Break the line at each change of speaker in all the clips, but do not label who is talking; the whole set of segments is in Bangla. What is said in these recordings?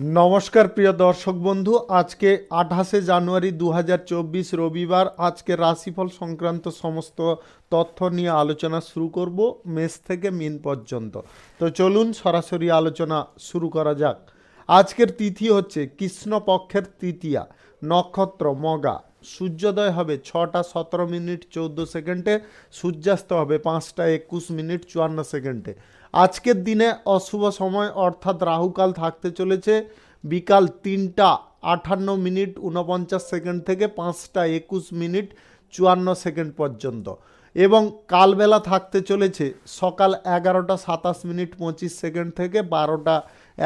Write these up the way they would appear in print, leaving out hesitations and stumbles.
নমস্কার প্রিয় দর্শক বন্ধু, আজকে 28শে জানুয়ারি 2024 রবিবার। আজকে রাশিফল সংক্রান্ত সমস্ত তথ্য নিয়ে আলোচনা শুরু করব মেষ থেকে মীন পর্যন্ত। তো চলুন সরাসরি আলোচনা শুরু করা যাক। আজকের তিথি হচ্ছে কৃষ্ণপক্ষের তৃতীয়া, নক্ষত্র মগা, সূর্যোদয় হবে 6টা 17 মিনিট 14 সেকেন্ডে, সূর্যাস্ত হবে 5টা 21 মিনিট 54 সেকেন্ডে। আজকের দিনে অশুভ সময় অর্থাৎ রাহুকাল থাকতে চলেছে বিকাল 3টা 58 মিনিট 49 সেকেন্ড থেকে 5টা 21 মিনিট 54 সেকেন্ড পর্যন্ত, এবং কালবেলা থাকতে চলেছে সকাল 11টা 27 মিনিট 25 সেকেন্ড থেকে 12টা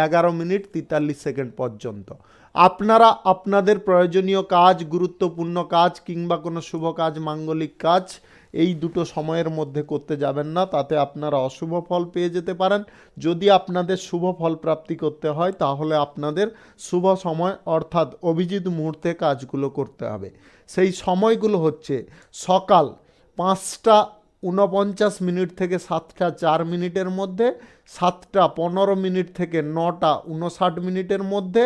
11 মিনিট 43 সেকেন্ড পর্যন্ত। আপনারা আপনাদের প্রয়োজনীয় কাজ, গুরুত্বপূর্ণ কাজ কিংবা কোনো শুভ কাজ, মাঙ্গলিক কাজ এই দুটো সময়ের মধ্যে করতে যাবেন না, তাতে আপনারা অশুভ ফল পেয়ে যেতে পারেন। যদি আপনাদের শুভ ফল প্রাপ্তি করতে হয় তাহলে আপনাদের শুভ সময় অর্থাৎ অভিজিৎ মুহূর্তে কাজগুলো করতে হবে। সেই সময়গুলো হচ্ছে সকাল 5টা 49 মিনিট থেকে 7টা 4 মিনিটের মধ্যে, 7টা 15 মিনিট থেকে 9টা 59 মিনিটের মধ্যে,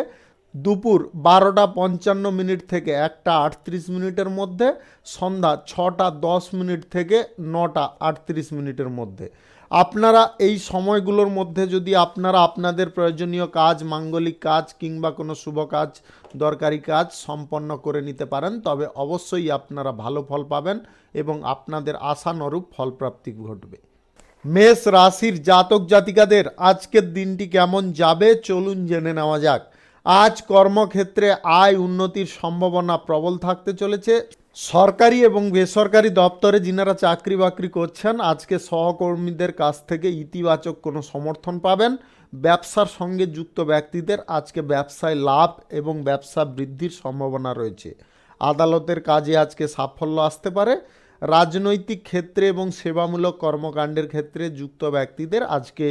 দুপুর 12টা 55 মিনিট থেকে 1টা 38 মিনিটের মধ্যে, সন্ধ্যা 6টা 10 মিনিট থেকে 9টা 38 মিনিটের মধ্যে। আপনারা এই সময়গুলোর মধ্যে যদি আপনারা আপনাদের প্রয়োজনীয় কাজ, মাঙ্গলিক কাজ কিংবা কোনো শুভ কাজ, দরকারি কাজ সম্পন্ন করে নিতে পারেন, তবে অবশ্যই আপনারা ভালো ফল পাবেন এবং আপনাদের আশানুরূপ ফলপ্রাপ্তি ঘটবে। মেষ রাশির জাতক জাতিকাদের আজকের দিনটি কেমন যাবে চলুন জেনে নেওয়া যাক। আজ কর্মক্ষেত্রে আয় উন্নতির সম্ভাবনা প্রবল থাকতে চলেছে। সরকারি এবং বেসরকারি দপ্তরে যিনারা চাকরি বাকরি করছেন আজকে সহকর্মীদের কাছ থেকে ইতিবাচক কোনো সমর্থন পাবেন। ব্যবসার সঙ্গে যুক্ত ব্যক্তিদের আজকে ব্যবসায় লাভ এবং ব্যবসা বৃদ্ধির সম্ভাবনা রয়েছে। আদালতের কাজে আজকে সাফল্য আসতে পারে। রাজনৈতিক ক্ষেত্রে এবং সেবামূলক কর্মকাণ্ডের ক্ষেত্রে যুক্ত ব্যক্তিদের আজকে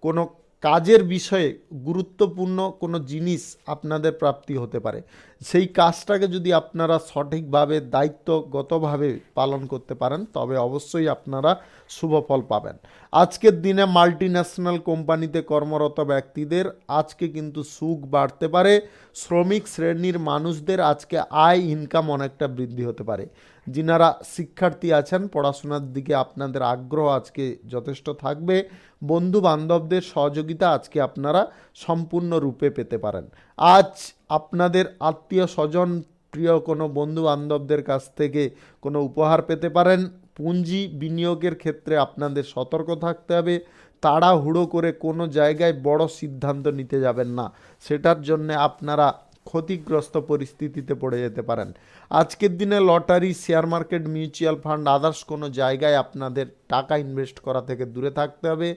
কোনো কাজের বিষয়ে গুরুত্বপূর্ণ কোনো জিনিস আপনাদের প্রাপ্তি হতে পারে। সেই কাজটাকে যদি আপনারা সঠিকভাবে দায়িত্বগতভাবে পালন করতে পারেন তবে অবশ্যই আপনারা শুভ ফল পাবেন। আজকের দিনে মাল্টিন্যাশনাল কোম্পানিতে কর্মরত ব্যক্তিদের আজকে কিন্তু সুখ বাড়তে পারে। শ্রমিক শ্রেণীর মানুষদের আজকে আয় ইনকাম অনেকটা বৃদ্ধি হতে পারে। যিনারা শিক্ষার্থী আছেন পড়াশোনার দিকে আপনাদের আগ্রহ আজকে যথেষ্ট থাকবে। বন্ধু বান্ধবদের সহযোগিতা আজকে আপনারা সম্পূর্ণরূপে পেতে পারেন। আজ আপনাদের আত্মীয় স্বজন, প্রিয় কোনো বন্ধু বান্ধবদের কাছ থেকে কোনো উপহার পেতে পারেন। পুঁজি বিনিয়োগের ক্ষেত্রে আপনাদের সতর্ক থাকতে হবে। তাড়াহুড়ো করে কোনো জায়গায় বড় সিদ্ধান্ত নিতে যাবেন না, সেটার জন্য আপনারা ক্ষতিগ্রস্ত পরিস্থিতিতে পড়ে যেতে পারেন। আজকের দিনে lottery, share market, mutual fund, others কোনো জায়গায় আপনাদের টাকা ইনভেস্ট করা থেকে দূরে থাকতে হবে।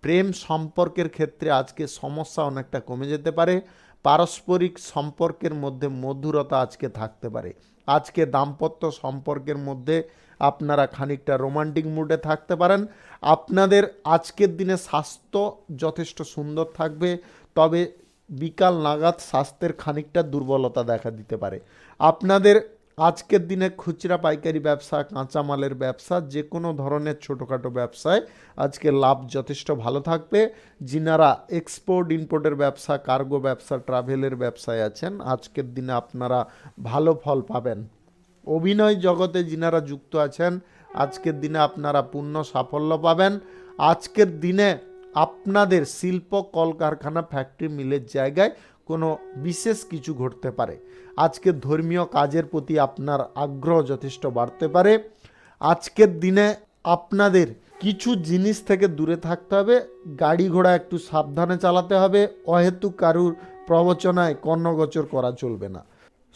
প্রেম সম্পর্কের ক্ষেত্রে আজকে সমস্যা অনেকটা কমে যেতে পারে। পারস্পরিক সম্পর্কের মধ্যে মধুরতা আজকে থাকতে পারে। আজকে দাম্পত্য সম্পর্কের মধ্যে আপনারা খানিকটা রোমান্টিক মুডে থাকতে পারেন। আপনাদের আজকের দিনে স্বাস্থ্য যথেষ্ট সুন্দর থাকবে, তবে বিকাল নাগাদ স্বাস্থ্যের খানিকটা দুর্বলতা দেখা দিতে পারে। আপনাদের আজকের দিনে খুচরা পাইকারি ব্যবসা, কাঁচামালের ব্যবসা, যে কোনো ধরনের ছোটোখাটো ব্যবসায় আজকে লাভ যথেষ্ট ভালো থাকবে। যিনারা এক্সপোর্ট ইম্পোর্টের ব্যবসা, কার্গো ব্যবসা, ট্রাভেলের ব্যবসায় আছেন আজকের দিনে আপনারা ভালো ফল পাবেন। অভিনয় জগতে যিনারা যুক্ত আছেন আজকের দিনে আপনারা পূর্ণ সাফল্য পাবেন। আজকের দিনে আপনাদের শিল্প, কলকারখানা, ফ্যাক্টরি, মিলের জায়গায় কোনো বিশেষ কিছু ঘটতে পারে। আজকে ধর্মীয় কাজের প্রতি আপনার আগ্রহ যথেষ্ট বাড়তে পারে। আজকের দিনে আপনাদের কিছু জিনিস থেকে দূরে থাকতে হবে। গাড়ি ঘোড়া একটু সাবধানে চালাতে হবে। অহেতুক কারুর প্রবচনায় কর্ণগোচর করা চলবে না।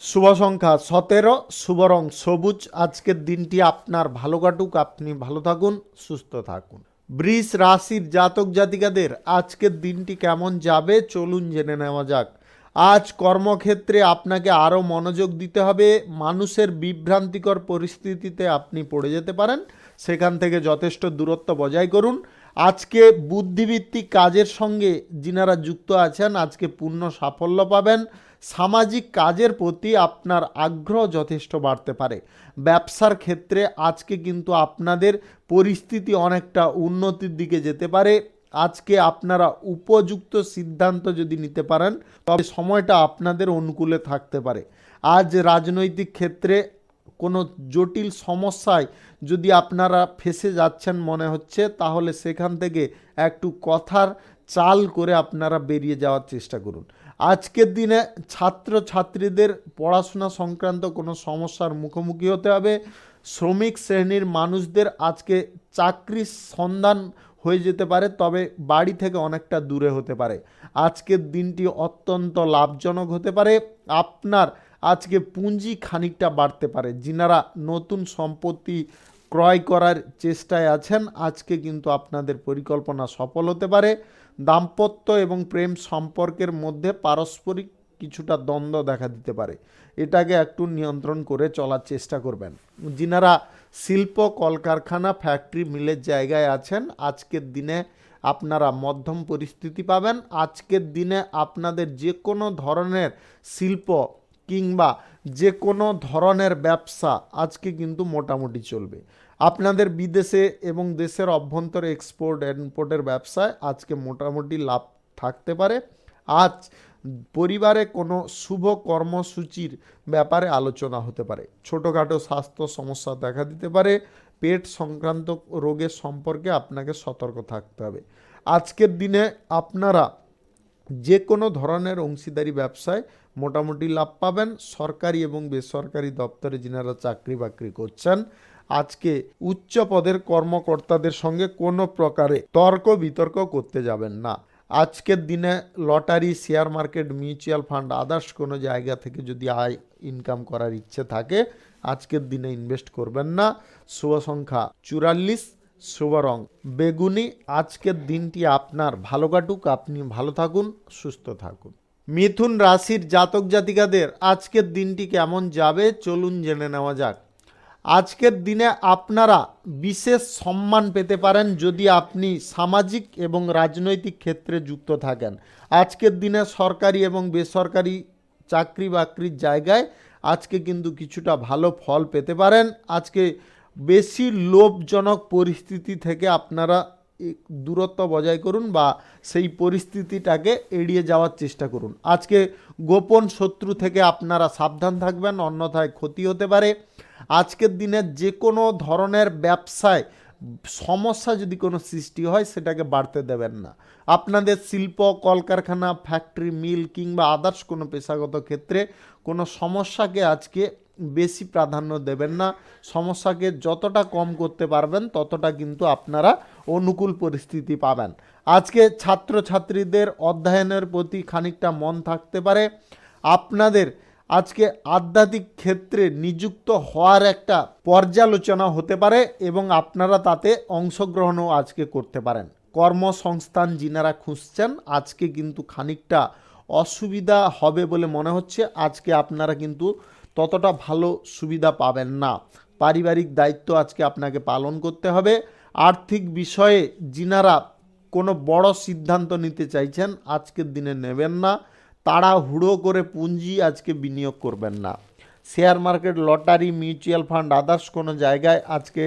শুভ সংখ্যা 17, শুভ রং সবুজ। আজকের দিনটি আপনার ভালো কাটুক, আপনি ভালো থাকুন, সুস্থ থাকুন। বৃষ রাশির জাতক জাতিকাদের আজকের দিনটি কেমন যাবে চলুন জেনে নেওয়া যাক। আজ কর্মক্ষেত্রে আপনাকে আরও মনোযোগ দিতে হবে। মানুষের বিভ্রান্তিকর পরিস্থিতিতে আপনি পড়ে যেতে পারেন, সেখান থেকে যথেষ্ট দূরত্ব বজায় করুন। আজকে বুদ্ধিভিত্তিক কাজের সঙ্গে যিনারা যুক্ত আছেন আজকে পূর্ণ সাফল্য পাবেন। সামাজিক কাজের প্রতি আপনার আগ্রহ যথেষ্ট বাড়তে পারে। ব্যবসার ক্ষেত্রে আজকে কিন্তু আপনাদের পরিস্থিতি অনেকটা উন্নতির দিকে যেতে পারে। আজকে আপনারা উপযুক্ত সিদ্ধান্ত যদি নিতে পারেন তবে সময়টা আপনাদের অনুকূলে থাকতে পারে। আজ রাজনৈতিক ক্ষেত্রে কোনো জটিল সমস্যায় যদি আপনারা ফেঁসে যাচ্ছেন মনে হচ্ছে, তাহলে সেখান থেকে একটু কথার চাল করে আপনারা বেরিয়ে যাওয়ার চেষ্টা করুন। আজকের দিনে ছাত্রছাত্রীদের পড়াশোনা সংক্রান্ত কোনো সমস্যার মুখোমুখি হতে হবে। শ্রমিক শ্রেণীর মানুষদের আজকে চাকরির সন্ধান হয়ে যেতে পারে, তবে বাড়ি থেকে অনেকটা দূরে হতে পারে। আজকের দিনটি অত্যন্ত লাভজনক হতে পারে। আপনার আজকে পুঁজি খানিকটা বাড়তে পারে। যিনারা নতুন সম্পত্তি ক্রয় করার চেষ্টায় আছেন, আজকে কিন্তু আপনাদের পরিকল্পনা সফল হতে পারে। দাম্পত্য এবং প্রেম সম্পর্কের মধ্যে পারস্পরিক কিছুটা দ্বন্দ্ব দেখা দিতে পারে, এটাকে একটু নিয়ন্ত্রণ করে চলার চেষ্টা করবেন। যিনারা শিল্প কলকারখানা ফ্যাক্টরি মিলের জায়গায় আছেন, আজকের দিনে আপনারা মধ্যম পরিস্থিতি পাবেন। আজকের দিনে আপনাদের যে কোনো ধরনের শিল্প কিংবা যে কোনো ধরনের ব্যবসা আজকে কিন্তু মোটামুটি চলবে। আপনাদের বিদেশে এবং দেশের অভ্যন্তরে এক্সপোর্ট ইম্পোর্টের ব্যবসায় আজকে মোটামুটি লাভ থাকতে পারে। আজ পরিবারে কোনো শুভ কর্মসূচির ব্যাপারে আলোচনা হতে পারে। ছোটোখাটো স্বাস্থ্য সমস্যা দেখা দিতে পারে। পেট সংক্রান্ত রোগের সম্পর্কে আপনাকে সতর্ক থাকতে হবে। আজকের দিনে আপনারা যে কোনো ধরনের অংশীদারি ব্যবসায় মোটামুটি লাভ পাবেন। সরকারি এবং বেসরকারি দপ্তরে যিনারা চাকরি বাকরি করছেন, আজকে উচ্চ পদের কর্মকর্তাদের সঙ্গে কোনো প্রকারে তর্ক বিতর্ক করতে যাবেন না। আজকের দিনে lottery, share market, mutual fund, others কোনো জায়গা থেকে যদি আয় ইনকাম করার ইচ্ছে থাকে, আজকের দিনে ইনভেস্ট করবেন না। শুভ সংখ্যা 44, শুভ রং বেগুনি। আজকের দিনটি আপনার ভালো কাটুক, আপনি ভালো থাকুন, সুস্থ থাকুন। মিথুন রাশির জাতক জাতিকাদের আজকের দিনটি কেমন যাবে চলুন জেনে নেওয়া যাক। আজকের দিনে আপনারা বিশেষ সম্মান পেতে পারেন যদি আপনি সামাজিক এবং রাজনৈতিক ক্ষেত্রে যুক্ত থাকেন। আজকের দিনে সরকারি এবং বেসরকারি চাকরি বাকরির জায়গায় আজকে কিন্তু কিছুটা ভালো ফল পেতে পারেন। আজকে বেশি লোভজনক পরিস্থিতি থেকে আপনারা দূরত্ব বজায় করুন বা সেই পরিস্থিতিটাকে এড়িয়ে যাওয়ার চেষ্টা করুন। আজকে গোপন শত্রু থেকে আপনারা সাবধান থাকবেন, অন্যথায় ক্ষতি হতে পারে। আজকের দিনে যে কোনো ধরনের ব্যবসায় সমস্যা যদি কোনো সৃষ্টি হয়, সেটাকে বাড়তে দেবেন না। আপনাদের শিল্প কলকারখানা, ফ্যাক্টরি, মিল কিংবা আদার্স কোনো পেশাগত ক্ষেত্রে কোনো সমস্যাকে আজকে বেশি প্রাধান্য দেবেন না। সমস্যাকে যতটা কম করতে পারবেন ততটা কিন্তু আপনারা অনুকূল পরিস্থিতি পাবেন। আজকে ছাত্রছাত্রীদের অধ্যয়নের প্রতি খানিকটা মন থাকতে পারে। আপনাদের আজকে আধ্যাত্মিক ক্ষেত্রে নিযুক্ত হওয়ার একটা পর্যালোচনা হতে পারে এবং আপনারা তাতে অংশগ্রহণও আজকে করতে পারেন। কর্মসংস্থান যিনারা খুঁজছেন, আজকে কিন্তু খানিকটা অসুবিধা হবে বলে মনে হচ্ছে। আজকে আপনারা কিন্তু ততটা ভালো সুবিধা পাবেন না। পারিবারিক দায়িত্ব আজকে আপনাকে পালন করতে হবে। আর্থিক বিষয়ে যিনারা কোনো বড় সিদ্ধান্ত নিতে চাইছেন, আজকের দিনে নেবেন না। তাড়াহুড়ো করে পুঁজি আজকে বিনিয়োগ করবেন না। Share market, lottery, mutual fund, others কোনো জায়গায় আজকে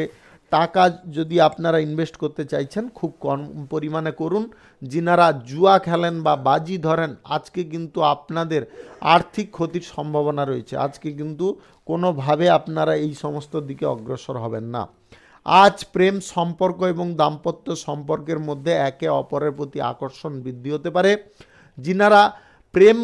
টাকা যদি আপনারা ইনভেস্ট করতে চাইছেন, খুব কম পরিমাণে করুন। যিনারা জুয়া খেলেন বা বাজি ধরেন, আজকে কিন্তু আপনাদের আর্থিক ক্ষতির সম্ভাবনা রয়েছে। আজকে কিন্তু কোনোভাবে আপনারা এই সমস্ত দিকে অগ্রসর হবেন না। আজ প্রেম সম্পর্ক এবং দাম্পত্য সম্পর্কের মধ্যে একে অপরের প্রতি আকর্ষণ বৃদ্ধি হতে পারে। যিনারা প্রেম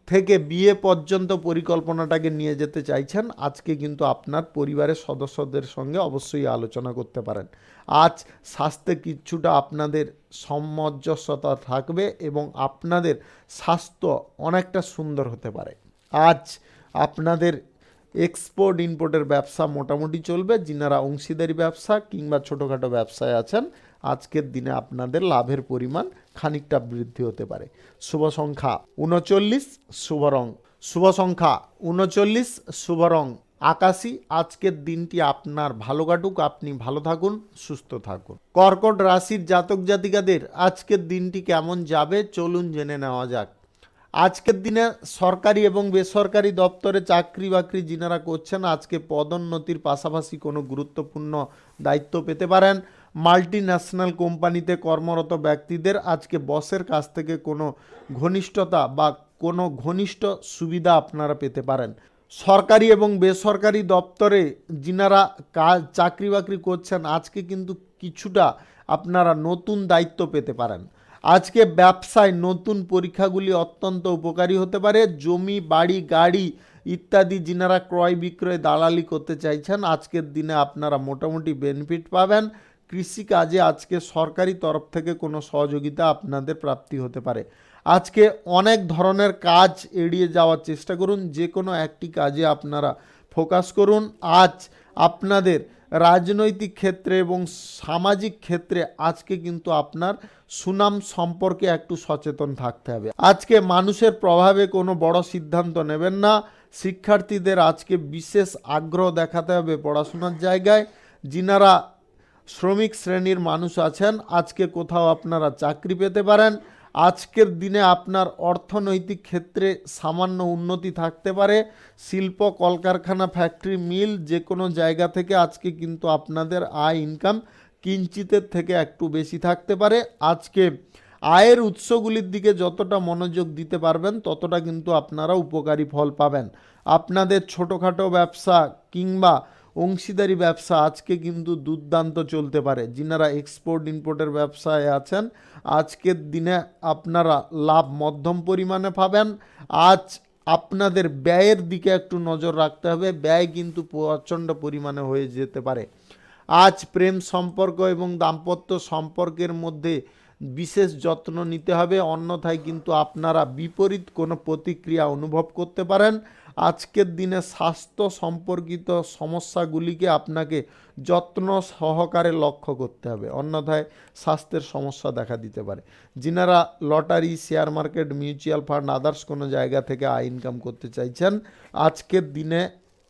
থেকে বিয়ে পর্যন্ত পরিকল্পনাটাকে নিয়ে যেতে চাইছেন, আজকে কিন্তু আপনার পরিবারের সদস্যদের সঙ্গে অবশ্যই আলোচনা করতে পারেন। আজ স্বাস্থ্যে কিছুটা আপনাদের সামঞ্জস্যতা থাকবে এবং আপনাদের স্বাস্থ্য অনেকটা সুন্দর হতে পারে। আজ আপনাদের এক্সপোর্ট ইম্পোর্টের ব্যবসা মোটামুটি চলবে। যিনারা অংশীদারি ব্যবসা কিংবা ছোটোখাটো ব্যবসায় আছেন, আজকের দিনে আপনাদের লাভের পরিমাণ খানিকটা বৃদ্ধি হতে পারে। শুভ সংখ্যা 39, শুভ রং শুভ সংখ্যা 39, শুভ রং আকাশী। আজকের দিনটি আপনার ভালো কাটুক, আপনি ভালো থাকুন, সুস্থ থাকুন। কর্কট রাশির জাতক জাতিকাদের আজকের দিনটি কেমন যাবে চলুন জেনে নেওয়া যাক। আজকের দিনে সরকারি এবং বেসরকারি দপ্তরে চাকরি বাকরি যিনারা করছেন, আজকে পদোন্নতির পাশাপাশি কোনো গুরুত্বপূর্ণ দায়িত্ব পেতে পারেন। মাল্টি ন্যাশনাল কোম্পানিতে কর্মরত ব্যক্তিদের আজকে বসের কাছ থেকে কোনো ঘনিষ্ঠতা বা কোনো ঘনিষ্ঠ সুবিধা আপনারা পেতে পারেন। সরকারি এবং বেসরকারি দপ্তরে যিনারা চাকরি বাকরি করছেন আজকে কিন্তু কিছুটা আপনারা নতুন দায়িত্ব পেতে পারেন। আজকে ব্যবসায় নতুন পরীক্ষাগুলি অত্যন্ত উপকারী হতে পারে। জমি বাড়ি গাড়ি ইত্যাদি যিনারা ক্রয় বিক্রয় দালালি করতে চাইছেন আজকের দিনে আপনারা মোটামুটি বেনিফিট পাবেন। কৃষিকাজে আজকে সরকারি তরফ থেকে কোনো সহযোগিতা আপনাদের প্রাপ্তি হতে পারে। আজকে অনেক ধরনের কাজ এড়িয়ে যাওয়ার চেষ্টা করুন, যে কোনো একটি কাজে আপনারা ফোকাস করুন। আজ আপনাদের রাজনৈতিক ক্ষেত্রে এবং সামাজিক ক্ষেত্রে আজকে কিন্তু আপনার সুনাম সম্পর্কে একটু সচেতন থাকতে হবে। আজকে মানুষের প্রভাবে কোনো বড় সিদ্ধান্ত নেবেন না। শিক্ষার্থীদের আজকে বিশেষ আগ্রহ দেখাতে হবে পড়াশোনার জায়গায়। যিনারা শ্রমিক শ্রেণীর মানুষ আছেন আজকে কোথাও আপনারা চাকরি পেতে পারেন। আজকের দিনে আপনার অর্থনৈতিক ক্ষেত্রে সামান্য উন্নতি থাকতে পারে। শিল্প কলকারখানা ফ্যাক্টরি মিল যে কোনো জায়গা থেকে আজকে কিন্তু আপনাদের আয় ইনকাম কিঞ্চিতের থেকে একটু বেশি থাকতে পারে। আজকে আয়ের উৎসগুলির দিকে যতটা মনোযোগ দিতে পারবেন ততটা কিন্তু আপনারা উপকারী ফল পাবেন। আপনাদের ছোটোখাটো ব্যবসা কিংবা অংশীদারি ব্যবসা আজকে কিন্তু দুর্দান্ত চলতে পারে। যিনারা এক্সপোর্ট ইম্পোর্টের ব্যবসায় আছেন আজকের দিনে আপনারা লাভ মধ্যম পরিমাণে পাবেন। আজ আপনাদের ব্যয়ের দিকে একটু নজর রাখতে হবে, ব্যয় কিন্তু প্রচণ্ড পরিমাণে হয়ে যেতে পারে। আজ প্রেম সম্পর্ক এবং দাম্পত্য সম্পর্কের মধ্যে বিশেষ যত্ন নিতে হবে, অন্যথায় কিন্তু আপনারা বিপরীত কোনো প্রতিক্রিয়া অনুভব করতে পারেন। আজকের দিনে স্বাস্থ্য সম্পর্কিত সমস্যাগুলিকে আপনাকে যত্ন সহকারে লক্ষ্য করতে হবে, অন্যথায় স্বাস্থ্যের সমস্যা দেখা দিতে পারে। যিনারা lottery share market mutual fund others কোনো জায়গা থেকে আয় ইনকাম করতে চাইছেন আজকের দিনে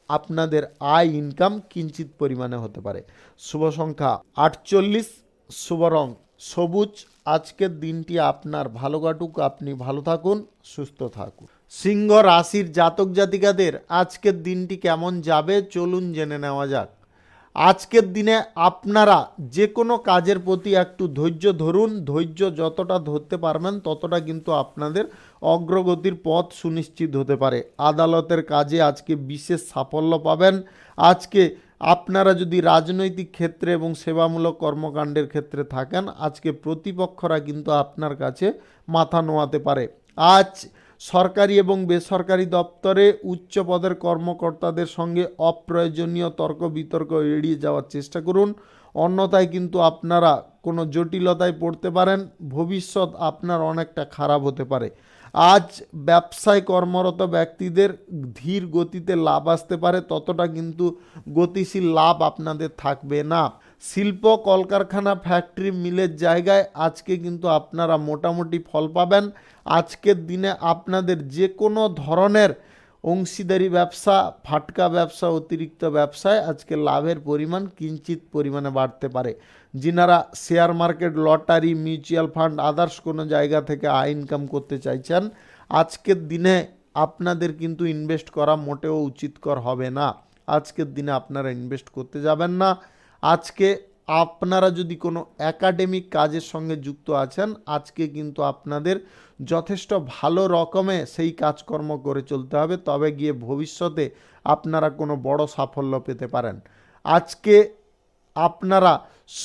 আপনাদের আয় ইনকাম কিঞ্চিত পরিমাণে হতে পারে। শুভ সংখ্যা 48, শুভ রং সবুজ। আজকের দিনটি আপনার ভালো কাটুক, আপনি ভালো থাকুন, সুস্থ থাকুন। সিংহ রাশির জাতক জাতিকাদের আজকের দিনটি কেমন যাবে চলুন জেনে নেওয়া যাক। আজকের দিনে আপনারা যে কোনো কাজের প্রতি একটু ধৈর্য ধরুন। ধৈর্য যতটা ধরতে পারবেন ততটা কিন্তু আপনাদের অগ্রগতির পথ সুনিশ্চিত হতে পারে। আদালতের কাজে আজকে বিশেষ সাফল্য পাবেন। আজকে আপনারা যদি রাজনৈতিক ক্ষেত্রে এবং সেবামূলক কর্মকাণ্ডের ক্ষেত্রে থাকেন আজকে প্রতিপক্ষরা কিন্তু আপনার কাছে মাথা নোয়াতে পারে। আজ সরকারি এবং বেসরকারি দপ্তরে উচ্চ পদের কর্মকর্তাদের সঙ্গে অপ্রয়োজনীয় তর্ক বিতর্ক এড়িয়ে যাওয়ার চেষ্টা করুন, অন্যথায় কিন্তু আপনারা কোনো জটিলতায় পড়তে পারেন। ভবিষ্যৎ আপনার অনেকটা খারাপ হতে পারে। আজ ব্যবসায় কর্মরত ব্যক্তিদের ধীর গতিতে লাভ আসতে পারে, ততটা কিন্তু গতিশীল লাভ আপনাদের থাকবে না। শিল্প কলকারখানা ফ্যাক্টরি মিলের জায়গায় আজকে কিন্তু আপনারা মোটামুটি ফল পাবেন। আজকের দিনে আপনাদের যে কোনো ধরনের অংশীদারি ব্যবসা, ফাটকা ব্যবসা, অতিরিক্ত ব্যবসায় আজকে লাভের পরিমাণ কিঞ্চিত পরিমাণে বাড়তে পারে। যিনারা share market lottery mutual fund others কোনো জায়গা থেকে আয় ইনকাম করতে চাইছেন আজকের দিনে আপনাদের কিন্তু ইনভেস্ট করা মোটেও উচিতকর হবে না। আজকের দিনে আপনারা ইনভেস্ট করতে যাবেন না। আজকে আপনারা যদি কোনো একাডেমিক কাজের সঙ্গে যুক্ত আছেন আজকে কিন্তু আপনাদের যথেষ্ট ভালো রকমে সেই কাজকর্ম করে চলতে হবে, তবে গিয়ে ভবিষ্যতে আপনারা কোনো বড় সাফল্য পেতে পারেন। আজকে আপনারা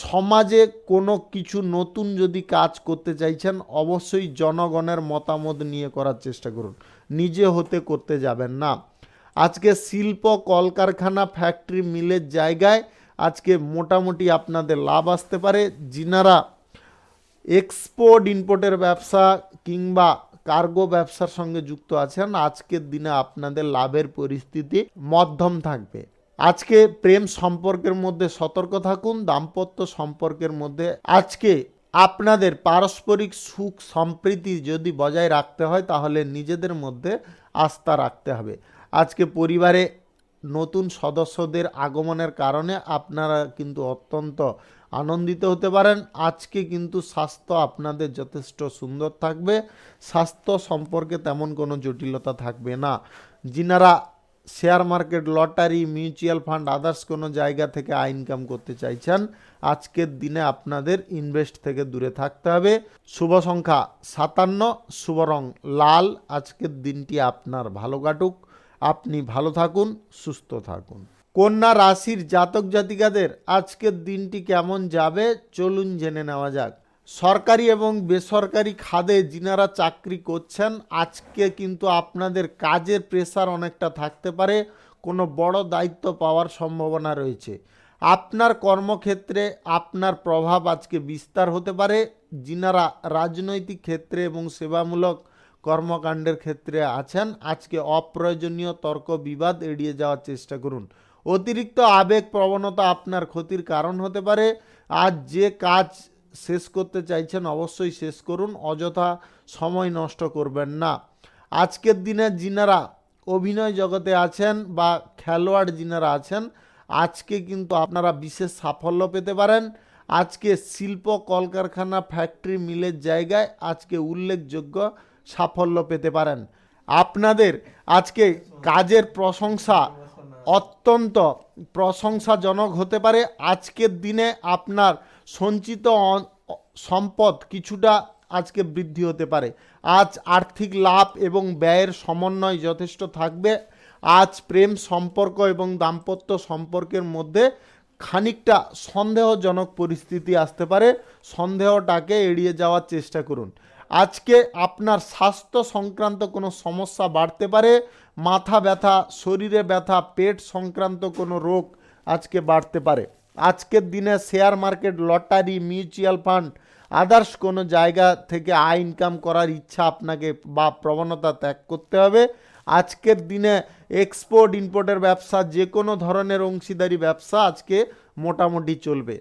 সমাজে কোনো কিছু নতুন যদি কাজ করতে চাইছেন অবশ্যই জনগণের মতামত নিয়ে করার চেষ্টা করুন, নিজে হতে করতে যাবেন না। আজকে শিল্প কলকারখানা ফ্যাক্টরি মিলের জায়গায় আজকে মোটামুটি আপনাদের লাভ আসতে পারে। যিনারা এক্সপোর্ট ইম্পোর্টের ব্যবসা কিংবা কার্গো ব্যবসার সঙ্গে যুক্ত আছেন আজকের দিনে আপনাদের লাভের পরিস্থিতি মধ্যম থাকবে। আজকে প্রেম সম্পর্কের মধ্যে সতর্ক থাকুন। দাম্পত্য সম্পর্কের মধ্যে আজকে আপনাদের পারস্পরিক সুখ সম্প্রীতি যদি বজায় রাখতে হয় তাহলে নিজেদের মধ্যে আস্থা রাখতে হবে। আজকে পরিবারে নতুন সদস্যদের আগমনের কারণে আপনারা কিন্তু অত্যন্ত আনন্দিত হতে পারেন। আজকে কিন্তু স্বাস্থ্য আপনাদের যথেষ্ট সুন্দর থাকবে, স্বাস্থ্য সম্পর্কে তেমন কোনো জটিলতা থাকবে না। যিনারা share market, lottery, mutual fund, others কোনো জায়গা থেকে আয় ইনকাম করতে চাইছেন, আজকের দিনে আপনাদের ইনভেস্ট থেকে দূরে থাকতে হবে। শুভ সংখ্যা 57, শুভ রং লাল। আজকের দিনটি আপনার ভালো কাটুক, আপনি ভালো থাকুন, সুস্থ থাকুন। কন্যা রাশির জাতক জাতিকাদের আজকের দিনটি কেমন যাবে চলুন জেনে নেওয়া যাক। সরকারি এবং বেসরকারি খাতে যিনারা চাকরি করছেন, আজকে কিন্তু আপনাদের কাজের প্রেসার অনেকটা থাকতে পারে, কোনো বড় দায়িত্ব পাওয়ার সম্ভাবনা রয়েছে। আপনার কর্মক্ষেত্রে আপনার প্রভাব আজকে বিস্তার হতে পারে। যিনারা রাজনৈতিক ক্ষেত্রে এবং সেবামূলক কর্মকাণ্ডের ক্ষেত্রে আছেন, আজকে অপ্রয়োজনীয় তর্ক বিবাদ এড়িয়ে যাওয়ার চেষ্টা করুন। অতিরিক্ত আবেগ প্রবণতা আপনার ক্ষতির কারণ হতে পারে। আজ যে কাজ শেষ করতে চাইছেন অবশ্যই শেষ করুন, অযথা সময় নষ্ট করবেন না। আজকের দিনে যিনারা অভিনয় জগতে আছেন বা খেলোয়াড় যিনারা আছেন, আজকে কিন্তু আপনারা বিশেষ সাফল্য পেতে পারেন। আজকে শিল্প, কলকারখানা, ফ্যাক্টরি, মিলের জায়গায় আজকে উল্লেখযোগ্য সাফল্য পেতে পারেন। আপনাদের আজকে কাজের প্রশংসা অত্যন্ত প্রশংসাজনক হতে পারে। আজকের দিনে আপনার সঞ্চিত সম্পদ কিছুটা আজকে বৃদ্ধি হতে পারে। আজ আর্থিক লাভ এবং ব্যয়ের সমন্বয় যথেষ্ট থাকবে। আজ প্রেম সম্পর্ক এবং দাম্পত্য সম্পর্কের মধ্যে খানিকটা সন্দেহজনক পরিস্থিতি আসতে পারে, সন্দেহটাকে এড়িয়ে যাওয়ার চেষ্টা করুন। আজকে আপনার স্বাস্থ্য সংক্রান্ত কোনো সমস্যা বাড়তে পারে, মাথা ব্যথা, শরীরে ব্যথা, পেট সংক্রান্ত কোনো রোগ আজকে বাড়তে পারে। আজকের দিনে share market, lottery, mutual fund, others কোনো জায়গা থেকে আয় ইনকাম করার ইচ্ছা আপনাকে বা প্রবণতা ত্যাগ করতে হবে। আজকের দিনে এক্সপোর্ট ইম্পোর্টের ব্যবসা, যে কোনো ধরনের অংশীদারি ব্যবসা আজকে মোটামুটি চলবে।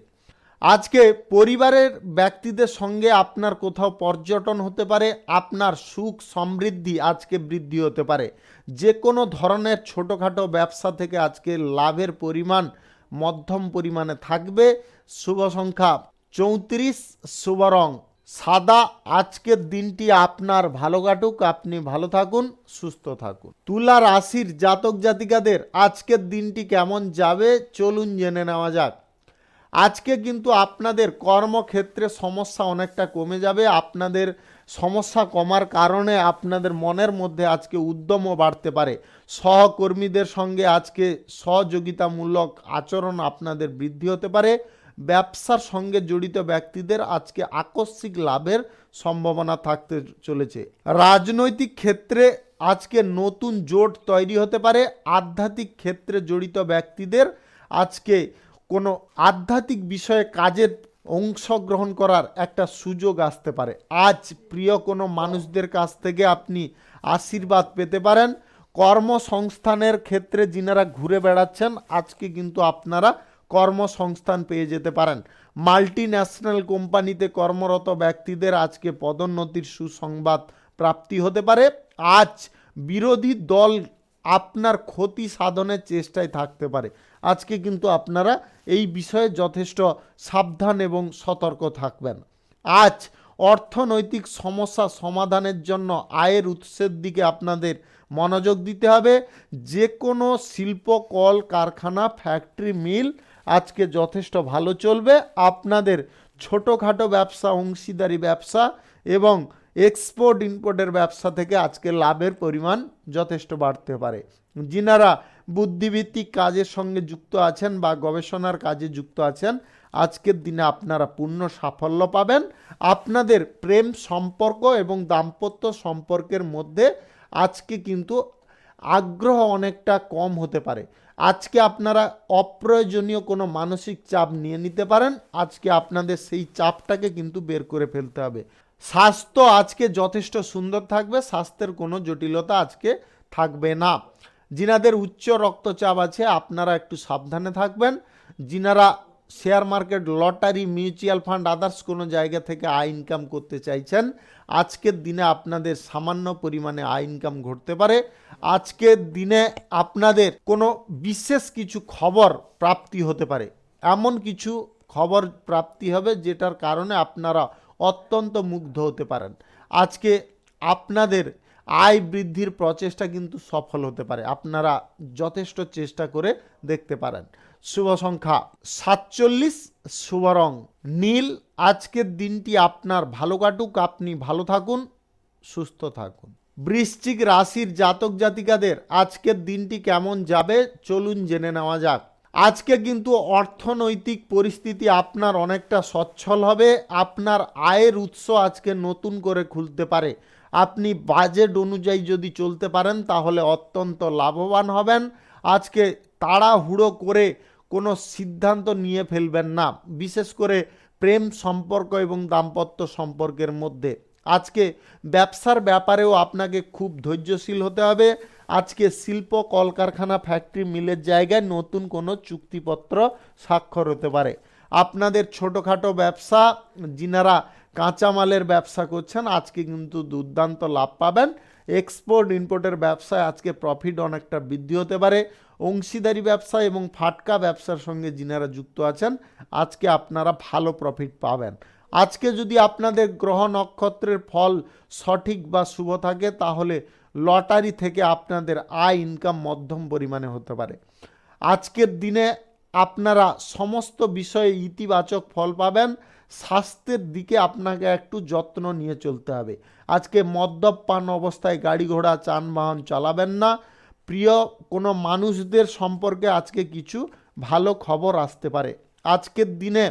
আজকে পরিবারের ব্যক্তিদের সঙ্গে আপনার কোথাও পর্যটন হতে পারে। আপনার সুখ সমৃদ্ধি আজকে বৃদ্ধি হতে পারে। যে কোনো ধরনের ছোটোখাটো ব্যবসা থেকে আজকে লাভের পরিমাণ মধ্যম পরিমাণে থাকবে। শুভ সংখ্যা 34, শুভ রং সাদা। আজকের দিনটি আপনার ভালো কাটুক, আপনি ভালো থাকুন, সুস্থ থাকুন। তুলা রাশির জাতক জাতিকাদের আজকের দিনটি কেমন যাবে চলুন জেনে নেওয়া যাক। আজকে কিন্তু আপনাদের কর্মক্ষেত্রে সমস্যা অনেকটা কমে যাবে। আপনাদের সমস্যা কমার কারণে আপনাদের মনের মধ্যে আজকে উদ্যমও বাড়তে পারে। সহকর্মীদের সঙ্গে আজকে সহযোগিতামূলক আচরণ আপনাদের বৃদ্ধি হতে পারে। ব্যবসার সঙ্গে জড়িত ব্যক্তিদের আজকে আকস্মিক লাভের সম্ভাবনা থাকতে চলেছে। রাজনৈতিক ক্ষেত্রে আজকে নতুন জোট তৈরি হতে পারে। আধ্যাত্মিক ক্ষেত্রে জড়িত ব্যক্তিদের আজকে কোনো আধ্যাত্মিক বিষয়ে কাজের অংশগ্রহণ করার একটা সুযোগ আসতে পারে। আজ প্রিয় কোনো মানুষদের কাছ থেকে আপনি আশীর্বাদ পেতে পারেন। কর্মসংস্থানের ক্ষেত্রে যিনারা ঘুরে বেড়াচ্ছেন, আজকে কিন্তু আপনারা কর্মসংস্থান পেয়ে যেতে পারেন। মাল্টি ন্যাশনাল কোম্পানিতে কর্মরত ব্যক্তিদের আজকে পদোন্নতির সুসংবাদ প্রাপ্তি হতে পারে। আজ বিরোধী দল আপনার ক্ষতি সাধনের চেষ্টায় থাকতে পারে। আজকে কিন্তু আপনারা এই বিষয়ে যথেষ্ট সাবধান এবং সতর্ক থাকবেন। আজ অর্থনৈতিক সমস্যা সমাধানের জন্য আয়ের উৎসের দিকে আপনাদের মনোযোগ দিতে হবে। যে কোনো শিল্প, কল কারখানা, ফ্যাক্টরি, মিল আজকে যথেষ্ট ভালো চলবে। আপনাদের ছোটোখাটো ব্যবসা, অংশীদারি ব্যবসা এবং এক্সপোর্ট ইম্পোর্টের ব্যবসা থেকে আজকে লাভের পরিমাণ যথেষ্ট বাড়তে পারে। যিনারা বুদ্ধিভিত্তিক কাজের সঙ্গে যুক্ত আছেন বা গবেষণার কাজে যুক্ত আছেন, আজকের দিনে আপনারা পূর্ণ সাফল্য পাবেন। আপনাদের প্রেম সম্পর্ক এবং দাম্পত্য সম্পর্কের মধ্যে আজকে কিন্তু আগ্রহ অনেকটা কম হতে পারে। আজকে আপনারা অপ্রয়োজনীয় কোনো মানসিক চাপ নিয়ে নিতে পারেন। আজকে আপনাদের সেই চাপটাকে কিন্তু বের করে ফেলতে হবে। স্বাস্থ্য আজকে যথেষ্ট সুন্দর থাকবে, স্বাস্থ্যের কোনো জটিলতা আজকে থাকবে না। যিনাদের উচ্চ রক্তচাপ আছে আপনারা একটু সাবধানে থাকবেন। যিনারা share market, lottery, mutual fund, others কোনো জায়গা থেকে আয় ইনকাম করতে চাইছেন, আজকের দিনে আপনাদের সামান্য পরিমাণে আয় ইনকাম ঘটতে পারে। আজকের দিনে আপনাদের কোনো বিশেষ কিছু খবর প্রাপ্তি হতে পারে। এমন কিছু খবর প্রাপ্তি হবে যেটার কারণে আপনারা অত্যন্ত মুগ্ধ হতে পারেন। আজকে আপনাদের আয় বৃদ্ধির প্রচেষ্টা কিন্তু সফল হতে পারে। আপনারা যথেষ্ট চেষ্টা করে দেখতে পারেন। শুভ সংখ্যা 47, শুভ রং নীল। আজকের দিনটি আপনার ভালো কাটুক, আপনি ভালো থাকুন, সুস্থ থাকুন। বৃশ্চিক রাশির জাতক জাতিকাদের আজকের দিনটি কেমন যাবে চলুন জেনে নেওয়া যাক। আজকে কিন্তু অর্থনৈতিক পরিস্থিতি আপনার অনেকটা সচ্ছল হবে। আপনার আয়ের উৎস আজকে নতুন করে খুলতে পারে। আপনি বাজেট অনুযায়ী যদি চলতে পারেন তাহলে অত্যন্ত লাভবান হবেন। আজকে তাড়াহুড়ো করে কোনো সিদ্ধান্ত নিয়ে ফেলবেন না, বিশেষ করে প্রেম সম্পর্ক এবং দাম্পত্য সম্পর্কের মধ্যে। আজকে ব্যবসার ব্যাপারেও আপনাকে খুব ধৈর্যশীল হতে হবে। আজকে শিল্প কলকারখানা ফ্যাক্টরি মিলের জায়গায় নতুন কোনো চুক্তিপত্র স্বাক্ষর হতে পারে। আপনাদের ছোটোখাটো ব্যবসা, যিনারা কাঁচামালের ব্যবসা করছেন, আজকে কিন্তু দুর্দান্ত লাভ পাবেন। এক্সপোর্ট ইম্পোর্টের ব্যবসায় আজকে প্রফিট অনেকটা বৃদ্ধি হতে পারে। অংশীদারি ব্যবসা এবং ফাটকা ব্যবসার সঙ্গে যিনারা যুক্ত আছেন, আজকে আপনারা ভালো প্রফিট পাবেন। আজকে যদি আপনাদের গ্রহ নক্ষত্রের ফল সঠিক বা শুভ থাকে তাহলে লটারি থেকে আপনাদের আয় ইনকাম মধ্যম পরিমাণে হতে পারে। আজকের দিনে আপনারা সমস্ত বিষয়ে ইতিবাচক ফল পাবেন। স্বাস্থ্যের দিকে আপনাকে একটু যত্ন নিয়ে চলতে হবে। আজকে মদ্যপান অবস্থায় গাড়ি ঘোড়া যানবাহন চালাবেন না। প্রিয় কোনো মানুষদের সম্পর্কে আজকে কিছু ভালো খবর আসতে পারে। আজকের দিনে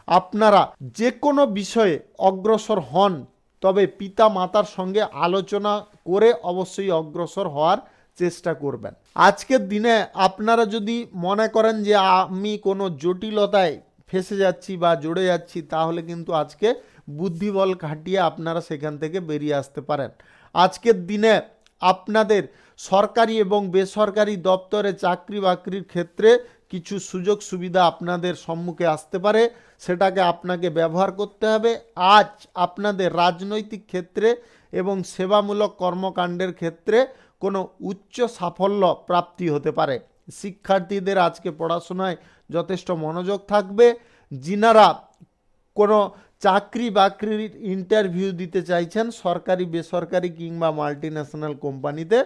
আপনারা যে কোনো বিষয়ে অগ্রসর হন, তবে পিতা মাতার সঙ্গে আলোচনা করে অবশ্যই অগ্রসর হওয়ার চেষ্টা করবেন। আজকের দিনে আপনারা যদি মনে করেন যে আমি কোনো জটিলতায় ফেসে যাচ্ছি বা জড়ে যাচ্ছি, তাহলে কিন্তু আজকে বুদ্ধিবল খাটিয়ে আপনারা সেখান থেকে বেরিয়ে আসতে পারেন। আজকের দিনে আপনাদের সরকারি এবং বেসরকারি দপ্তরে চাকরি বাকরির ক্ষেত্রে কিছু সুযোগ সুবিধা আপনাদের সম্মুখে আসতে পারে, সেটাকে আপনাকে ব্যবহার করতে হবে। আজ আপনাদের রাজনৈতিক ক্ষেত্রে এবং সেবামূলক কর্মকাণ্ডের ক্ষেত্রে কোনো উচ্চ সাফল্য প্রাপ্তি হতে পারে। শিক্ষার্থীদের আজকে পড়াশোনায় যথেষ্ট মনোযোগ থাকবে। যিনারা কোনো চাকরি বাকরির ইন্টারভিউ দিতে চাইছেন সরকারি বেসরকারি কিংবা মাল্টিন্যাশনাল কোম্পানিতে,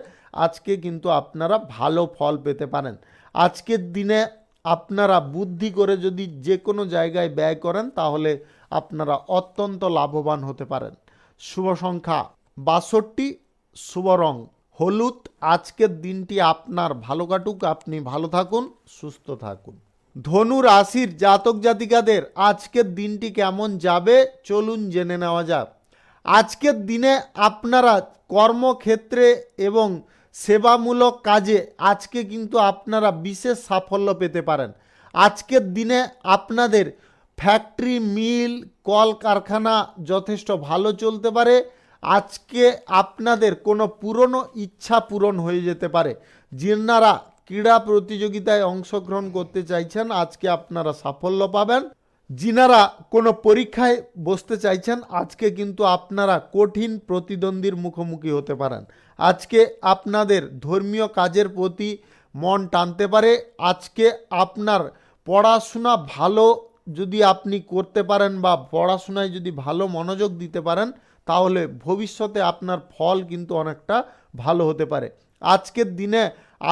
আজকে কিন্তু আপনারা ভালো ফল পেতে পারেন। আজকের দিনে আপনারা বুদ্ধি করে যদি যে কোনো জায়গায় ব্যয় করেন তাহলে আপনারা অত্যন্ত লাভবান হতে পারেন। শুভ সংখ্যা 62, শুভ রং হলুদ। আজকের দিনটি আপনার ভালো কাটুক, আপনি ভালো থাকুন, সুস্থ থাকুন। ধনু রাশির জাতক জাতিকাদের আজকের দিনটি কেমন যাবে চলুন জেনে নেওয়া যাক। আজকের দিনে আপনারা কর্মক্ষেত্রে এবং সেবামূলক কাজে আজকে কিন্তু আপনারা বিশেষ সাফল্য পেতে পারেন। আজকের দিনে আপনাদের ফ্যাক্টরি মিল কল কারখানা যথেষ্ট ভালো চলতে পারে। আজকে আপনাদের কোনো পুরনো ইচ্ছা পূরণ হয়ে যেতে পারে। যিনারা ক্রীড়া প্রতিযোগিতায় অংশগ্রহণ করতে চাইছেন, আজকে আপনারা সাফল্য পাবেন। যিনারা কোনো পরীক্ষায় বসতে চাইছেন, আজকে কিন্তু আপনারা কঠিন প্রতিদ্বন্দ্বীর মুখোমুখি হতে পারেন। আজকে আপনাদের ধর্মীয় কাজের প্রতি মন টানতে পারে। আজকে আপনার পড়াশোনা ভালো যদি আপনি করতে পারেন বা পড়াশোনায় যদি ভালো মনোযোগ দিতে পারেন, তাহলে ভবিষ্যতে আপনার ফল কিন্তু অনেকটা ভালো হতে পারে। আজকের দিনে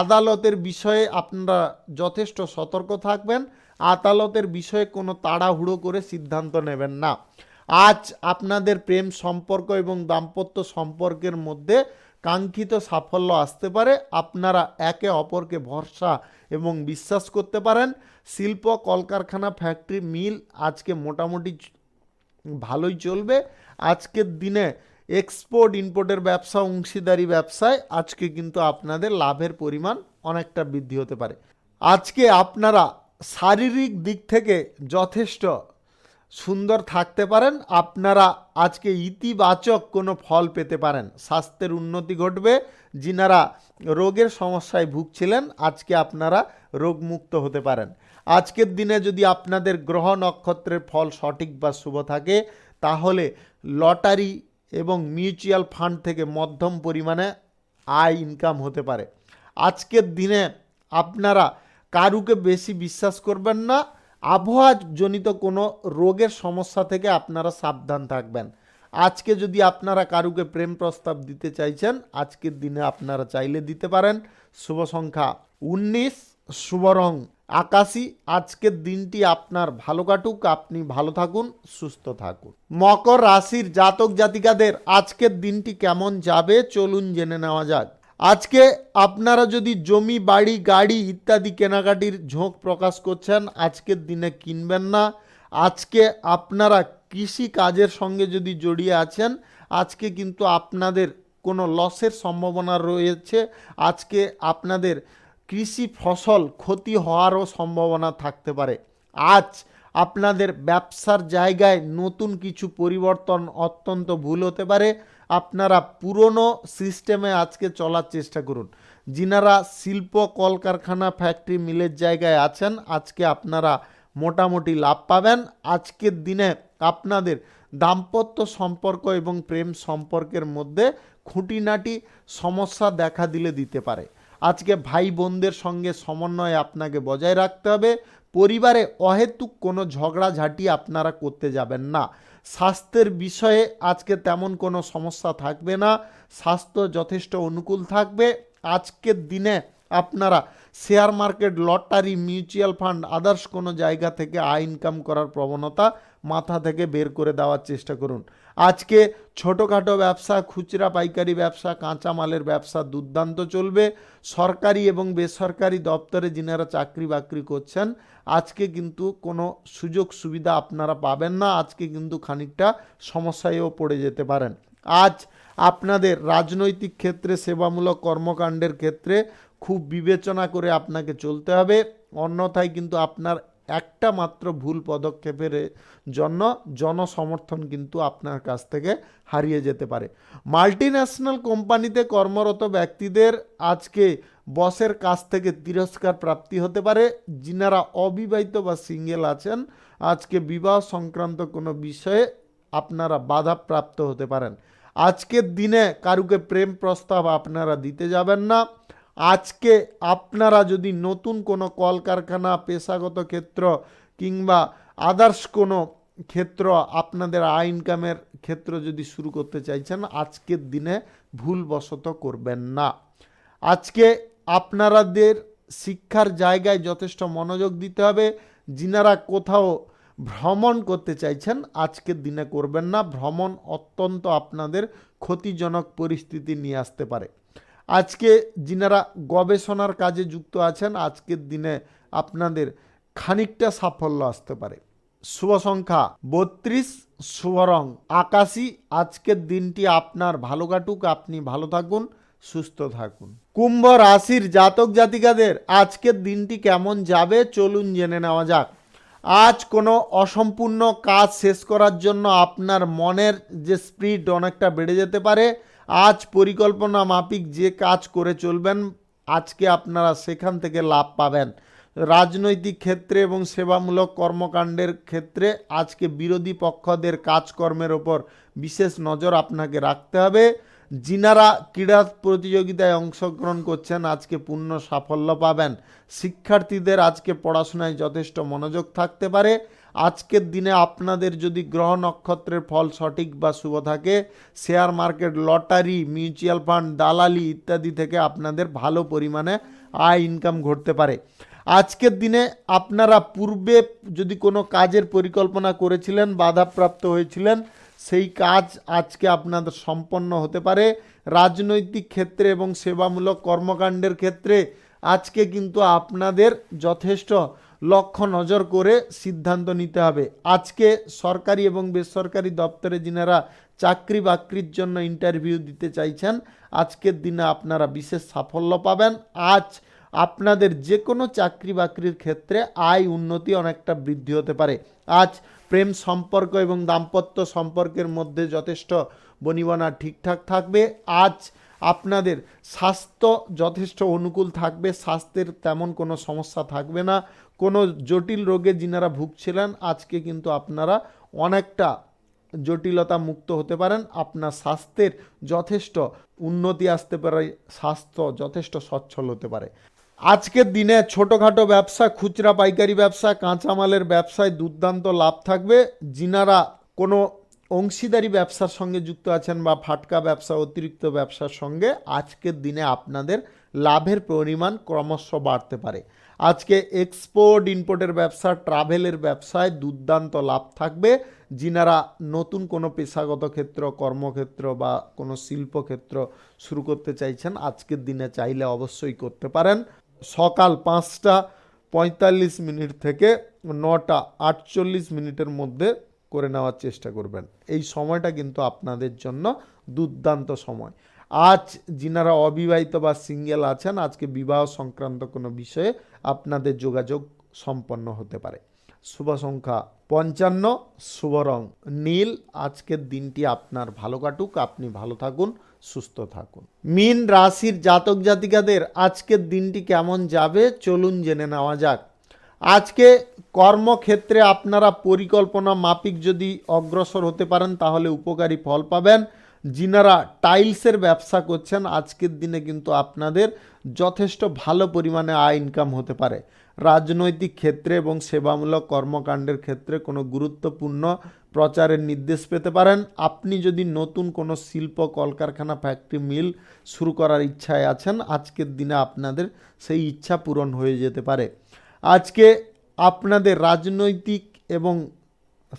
আদালতের বিষয়ে আপনারা যথেষ্ট সতর্ক থাকবেন। আদালতের বিষয়ে কোনো তাড়াহুড়ো করে সিদ্ধান্ত নেবেন না। আজ আপনাদের প্রেম সম্পর্ক এবং দাম্পত্য সম্পর্কের মধ্যে কাঙ্ক্ষিত সাফল্য আসতে পারে। আপনারা একে অপরকে ভরসা এবং বিশ্বাস করতে পারেন। শিল্প কলকারখানা ফ্যাক্টরি মিল আজকে মোটামুটি ভালোই চলবে। আজকের দিনে এক্সপোর্ট ইম্পোর্টের ব্যবসা, অংশীদারি ব্যবসায় আজকে কিন্তু আপনাদের লাভের পরিমাণ অনেকটা বৃদ্ধি হতে পারে। আজকে আপনারা শারীরিক দিক থেকে যথেষ্ট সুন্দর থাকতে পারেন। আপনারা আজকে ইতিবাচক কোনো ফল পেতে পারেন। স্বাস্থ্যের উন্নতি ঘটবে। যিনারা রোগের সমস্যায় ভুগছিলেন, আজকে আপনারা রোগমুক্ত হতে পারেন। আজকের দিনে যদি আপনাদের গ্রহ নক্ষত্রের ফল সঠিক বা শুভ থাকে তাহলে লটারি এবং মিউচুয়াল ফান্ড থেকে মধ্যম পরিমাণে আয় ইনকাম হতে পারে। আজকের দিনে আপনারা কারুকে বেশি বিশ্বাস করবেন না। আবহাওয়াজনিত কোনো রোগের সমস্যা থেকে আপনারা সাবধান থাকবেন। আজকে যদি আপনারা কারুকে প্রেম প্রস্তাব দিতে চাইছেন, আজকের দিনে আপনারা চাইলে দিতে পারেন। শুভ সংখ্যা 19, শুভ রং আকাশী। আজকের দিনটি আপনার ভালো কাটুক, আপনি ভালো থাকুন, সুস্থ থাকুন। মকর রাশির জাতক জাতিকাদের আজকের দিনটি কেমন যাবে চলুন জেনে নেওয়া যাক। আজকে আপনারা যদি জমি, বাড়ি, গাড়ি ইত্যাদি কেনাকাটির ঝোঁক প্রকাশ করছেন, আজকের দিনে কিনবেন না। আজকে আপনারা কৃষি কাজের সঙ্গে যদি জড়িয়ে আছেন, আজকে কিন্তু আপনাদের কোনো লসের সম্ভাবনা রয়েছে। আজকে আপনাদের কৃষি ফসল ক্ষতি হওয়ারও সম্ভাবনা থাকতে পারে। আজ আপনাদের ব্যবসার জায়গায় নতুন কিছু পরিবর্তন অত্যন্ত ভুল হতে পারে। আপনারা পুরনো সিস্টেমে আজকে চলার চেষ্টা করুন। যিনারা শিল্প, কলকারখানা, ফ্যাক্টরি, মিলের জায়গায় আছেন, আজকে আপনারা মোটামুটি লাভ পাবেন। আজকের দিনে আপনাদের দাম্পত্য সম্পর্ক এবং প্রেম সম্পর্কের মধ্যে খুঁটিনাটি সমস্যা দেখা দিতে পারে। আজকে ভাই বোনদের সঙ্গে সমন্বয় আপনাকে বজায় রাখতে হবে। পরিবারে অহেতুক কোনো ঝগড়াঝাঁটি আপনারা করতে যাবেন না। স্বাস্থ্যের বিষয়ে আজকে তেমন কোনো সমস্যা থাকবে না, স্বাস্থ্য যথেষ্ট অনুকূল থাকবে। আজকের দিনে আপনারা share market, lottery, mutual fund, others কোনো জায়গা থেকে আয় ইনকাম করার প্রবণতা মাথা থেকে বের করে দেওয়ার চেষ্টা করুন। আজকে ছোটোখাটো ব্যবসা, খুচরা পাইকারি ব্যবসা, কাঁচামালের ব্যবসা দুর্দান্ত চলবে। সরকারি এবং বেসরকারি দপ্তরে যিনারা চাকরি বাকরি করছেন, আজকে কিন্তু কোনো সুযোগ সুবিধা আপনারা পাবেন না। আজকে কিন্তু খানিকটা সমস্যায়ও পড়ে যেতে পারেন। আজ আপনাদের রাজনৈতিক ক্ষেত্রে, সেবামূলক কর্মকাণ্ডের ক্ষেত্রে খুব বিবেচনা করে আপনাকে চলতে হবে, অন্যথায় কিন্তু আপনার একটা মাত্র ভুল পদক্ষেপের জন্য জনসমর্থন কিন্তু আপনার কাছ থেকে হারিয়ে যেতে পারে। মাল্টিন্যাশনাল কোম্পানিতে কর্মরত ব্যক্তিদের আজকে বসের কাছ থেকে তিরস্কার প্রাপ্তি হতে পারে। যিনারা অবিবাহিত বা সিঙ্গেল আছেন, আজকে বিবাহ সংক্রান্ত কোনো বিষয়ে আপনারা বাধাপ্রাপ্ত হতে পারেন। আজকের দিনে কারুকে প্রেম প্রস্তাব আপনারা দিতে যাবেন না। আজকে আপনারা যদি নতুন কোনো কলকারখানা, পেশাগত ক্ষেত্র কিংবা আদার্স কোনো ক্ষেত্র, আপনাদের আয় ইনকামের ক্ষেত্র যদি শুরু করতে চাইছেন, আজকের দিনে ভুলবশত করবেন না। আজকে আপনাদের শিক্ষার জায়গায় যথেষ্ট মনোযোগ দিতে হবে। যিনারা কোথাও ভ্রমণ করতে চাইছেন, আজকের দিনে করবেন না। ভ্রমণ অত্যন্ত আপনাদের ক্ষতিজনক পরিস্থিতি নিয়ে আসতে পারে। আজকে যিনারা গবেষণার কাজে যুক্ত আছেন, আজকের দিনে আপনাদের খানিকটা সাফল্য আসতে পারে। শুভ সংখ্যা 32, শুভ রং আকাশী। আজকের দিনটি আপনার ভালো কাটুক, আপনি ভালো থাকুন, সুস্থ থাকুন। কুম্ভ রাশির জাতক জাতিকাদের আজকের দিনটি কেমন যাবে চলুন জেনে নেওয়া যাক। আজ কোনো অসম্পূর্ণ কাজ শেষ করার জন্য আপনার মনের যে স্পিড অনেকটা বেড়ে যেতে পারে। আজ পরিকল্পনা মাফিক যে কাজ করে চলবেন, আজকে আপনারা সেখান থেকে লাভ পাবেন। রাজনৈতিক ক্ষেত্রে এবং সেবামূলক কর্মকাণ্ডের ক্ষেত্রে আজকে বিরোধী পক্ষদের কাজকর্মের ওপর বিশেষ নজর আপনাকে রাখতে হবে। যিনারা ক্রীড়া প্রতিযোগিতায় অংশগ্রহণ করছেন, আজকে পূর্ণ সাফল্য পাবেন। শিক্ষার্থীদের আজকে পড়াশোনায় যথেষ্ট মনোযোগ থাকতে পারে। আজকের দিনে আপনাদের যদি গ্রহ নক্ষত্রের ফল সঠিক বা শুভ থাকে, share market, lottery, mutual fund, দালালি ইত্যাদি থেকে আপনাদের ভালো পরিমাণে আয় ইনকাম ঘটতে পারে। আজকের দিনে আপনারা পূর্বে যদি কোনো কাজের পরিকল্পনা করেছিলেন, বাধাপ্রাপ্ত হয়েছিলেন, সেই কাজ আজকে আপনাদের সম্পন্ন হতে পারে। রাজনৈতিক ক্ষেত্রে এবং সেবামূলক কর্মকাণ্ডের ক্ষেত্রে আজকে কিন্তু আপনাদের যথেষ্ট লক্ষ্য নজর করে সিদ্ধান্ত নিতে হবে। আজকে সরকারি এবং বেসরকারি দপ্তরে যিনারা চাকরি বাকরির জন্য ইন্টারভিউ দিতে চাইছেন, আজকের দিনে আপনারা বিশেষ সাফল্য পাবেন। আজ আপনাদের যে কোনো চাকরি বাকরির ক্ষেত্রে আয় উন্নতি অনেকটা বৃদ্ধি হতে পারে। আজ প্রেম সম্পর্ক এবং দাম্পত্য সম্পর্কের মধ্যে যথেষ্ট বনিবনা ঠিকঠাক থাকবে। আজ আপনাদের স্বাস্থ্য যথেষ্ট অনুকূল থাকবে, স্বাস্থ্যের তেমন কোনো সমস্যা থাকবে না। কোনো জটিল রোগে যিনারা ভুগছিলেন, আজকে কিন্তু আপনারা অনেকটা জটিলতা মুক্ত হতে পারেন। আপনার স্বাস্থ্যের যথেষ্ট উন্নতি আসতে পারে, স্বাস্থ্য যথেষ্ট সচ্ছল হতে পারে। আজকের দিনে ছোটোখাটো ব্যবসা, খুচরা পাইকারি ব্যবসা, কাঁচামালের ব্যবসায় দুর্দান্ত লাভ থাকবে। যিনারা কোনো অংশীদারি ব্যবসার সঙ্গে যুক্ত আছেন বা ফাটকা ব্যবসা অতিরিক্ত ব্যবসার সঙ্গে আজকের দিনে আপনাদের লাভের পরিমাণ ক্রমশ বাড়তে পারে। আজকে এক্সপোর্ট ইম্পোর্টের ব্যবসা ট্রাভেলের ব্যবসায় দুর্দান্ত লাভ থাকবে। যিনারা নতুন কোনো পেশাগত ক্ষেত্র কর্মক্ষেত্র বা কোনো শিল্পক্ষেত্র শুরু করতে চাইছেন আজকের দিনে চাইলে অবশ্যই করতে পারেন। সকাল 5:45 থেকে 9:48 মধ্যে করে নেওয়ার চেষ্টা করবেন। এই সময়টা কিন্তু আপনাদের জন্য দুর্দান্ত সময়। আজ যিনারা অবিবাহিত বা সিঙ্গেল আছেন আজকে বিবাহ সংক্রান্ত কোনো বিষয়ে আপনাদের যোগাযোগ সম্পন্ন হতে পারে। শুভ সংখ্যা 55, শুভ রং নীল। আজকের দিনটি আপনার ভালো কাটুক, আপনি ভালো থাকুন, সুস্থ থাকুন। মীন রাশির জাতক জাতিকাদের আজকের দিনটি কেমন যাবে চলুন জেনে নেওয়া যাক। আজকে কর্মক্ষেত্রে আপনারা পরিকল্পনা মাফিক যদি অগ্রসর হতে পারেন তাহলে উপকারী ফল পাবেন। যিনারা টাইলসের ব্যবসা করছেন আজকের দিনে কিন্তু আপনাদের যথেষ্ট ভালো পরিমাণে আয় ইনকাম হতে পারে। রাজনৈতিক ক্ষেত্রে এবং সেবামূলক কর্মকাণ্ডের ক্ষেত্রে কোনো গুরুত্বপূর্ণ প্রচারের নির্দেশ পেতে পারেন। আপনি যদি নতুন কোনো শিল্প কলকারখানা ফ্যাক্টরি মিল শুরু করার ইচ্ছায় আছেন আজকের দিনে আপনাদের সেই ইচ্ছা পূরণ হয়ে যেতে পারে। আজকে আপনাদের রাজনৈতিক এবং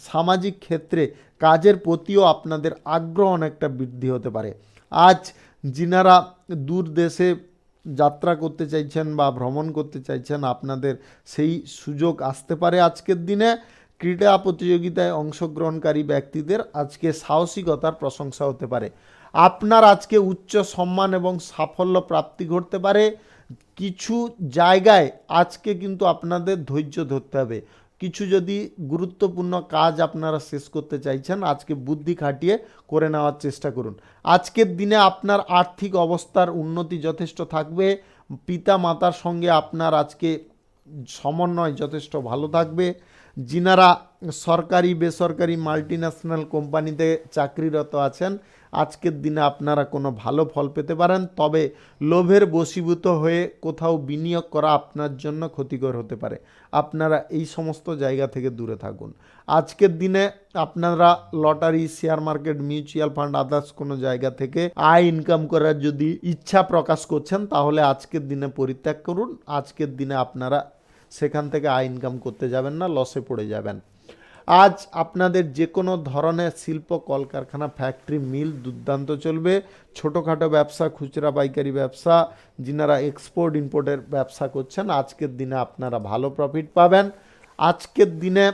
সামাজিক ক্ষেত্রে কাজের প্রতিও আপনাদের আগ্রহ অনেকটা বৃদ্ধি হতে পারে। আজ যিনারা দূর দেশে যাত্রা করতে চাইছেন বা ভ্রমণ করতে চাইছেন আপনাদের সেই সুযোগ আসতে পারে আজকের দিনে। ক্রীড়া প্রতিযোগিতায় অংশগ্রহণকারী ব্যক্তিদের আজকে সাহসিকতার প্রশংসা হতে পারে। আপনার আজকে উচ্চ সম্মান এবং সাফল্য প্রাপ্তি ঘটতে পারে। কিছু জায়গায় আজকে কিন্তু আপনাদের ধৈর্য ধরতে হবে। কিছু যদি গুরুত্বপূর্ণ কাজ আপনারা শেষ করতে চাইছেন আজকে বুদ্ধি খাটিয়ে করে নেওয়ার চেষ্টা করুন। আজকের দিনে আপনার আর্থিক অবস্থার উন্নতি যথেষ্ট থাকবে। পিতা মাতার সঙ্গে আপনার আজকে সমন্বয় যথেষ্ট ভালো থাকবে। যিনারা সরকারি বেসরকারি মাল্টিন্যাশনাল কোম্পানিতে চাকরিরত আছেন আজকের দিনে আপনারা কোনো ভালো ফল পেতে পারেন। তবে লোভের বশীভূত হয়ে কোথাও বিনিয়োগ করা আপনার জন্য ক্ষতিকর হতে পারে। আপনারা এই সমস্ত জায়গা থেকে দূরে থাকুন। আজকের দিনে আপনারা lottery share market mutual fund others কোনো জায়গা থেকে আয় ইনকাম করার যদি ইচ্ছা প্রকাশ করছেন তাহলে আজকের দিনে পরিত্যাগ করুন। আজকের দিনে আপনারা সেখান থেকে আয় ইনকাম করতে যাবেন না, লসে পড়ে যাবেন। আজ আপনাদের যে কোনো ধরনের শিল্প কলকারখানা ফ্যাক্টরি মিল দুর্দান্ত চলবে। ছোটোখাটো ব্যবসা খুচরা পাইকারি ব্যবসা যিনারা এক্সপোর্ট ইম্পোর্টের ব্যবসা করছেন আজকের দিনে আপনারা ভালো প্রফিট পাবেন। আজকের দিনে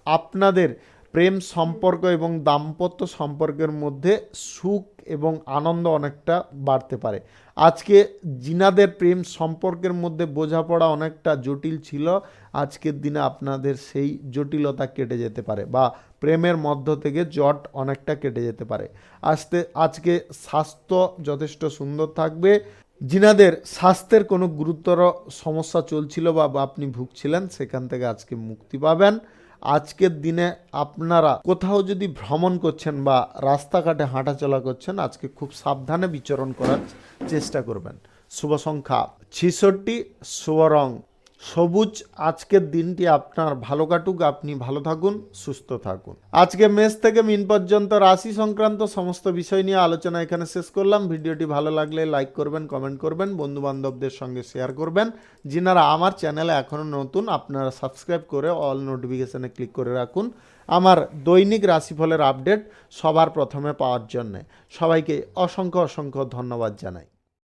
আপনাদের প্রেম সম্পর্ক এবং দাম্পত্য সম্পর্কের মধ্যে সুখ এবং আনন্দ অনেকটা বাড়তে পারে। আজকে যিনাদের প্রেম সম্পর্কের মধ্যে বোঝাপড়া অনেকটা জটিল ছিল আজকের দিনে আপনাদের সেই জটিলতা কেটে যেতে পারে বা প্রেমের মধ্য থেকে জট অনেকটা কেটে যেতে পারে। আজকে স্বাস্থ্য যথেষ্ট সুন্দর থাকবে। যিনাদের স্বাস্থ্যের কোনো গুরুতর সমস্যা চলছিল বা আপনি ভুগছিলেন সেখান থেকে আজকে মুক্তি পাবেন। আজকের দিনে আপনারা কোথাও যদি ভ্রমণ করছেন বা রাস্তাঘাটে হাঁটাচলা করছেন আজকে খুব সাবধানে বিচরণ করার চেষ্টা করবেন। শুভ সংখ্যা 66, শুভ রং সবুজ। আজকের দিনটি আপনার ভালো কাটুক, আপনি ভালো থাকুন, সুস্থ থাকুন। আজকে মেষ থেকে মিন পর্যন্ত রাশি সংক্রান্ত সমস্ত বিষয় নিয়ে আলোচনা এখানে শেষ করলাম। ভিডিওটি ভালো লাগলে লাইক করবেন, কমেন্ট করবেন, বন্ধু বান্ধবদের সঙ্গে শেয়ার করবেন। যিনারা আমার চ্যানেলে এখনও নতুন আপনারা সাবস্ক্রাইব করে অল নোটিফিকেশানে ক্লিক করে রাখুন আমার দৈনিক রাশিফলের আপডেট সবার প্রথমে পাওয়ার জন্যে। সবাইকে অসংখ্য অসংখ্য ধন্যবাদ জানাই।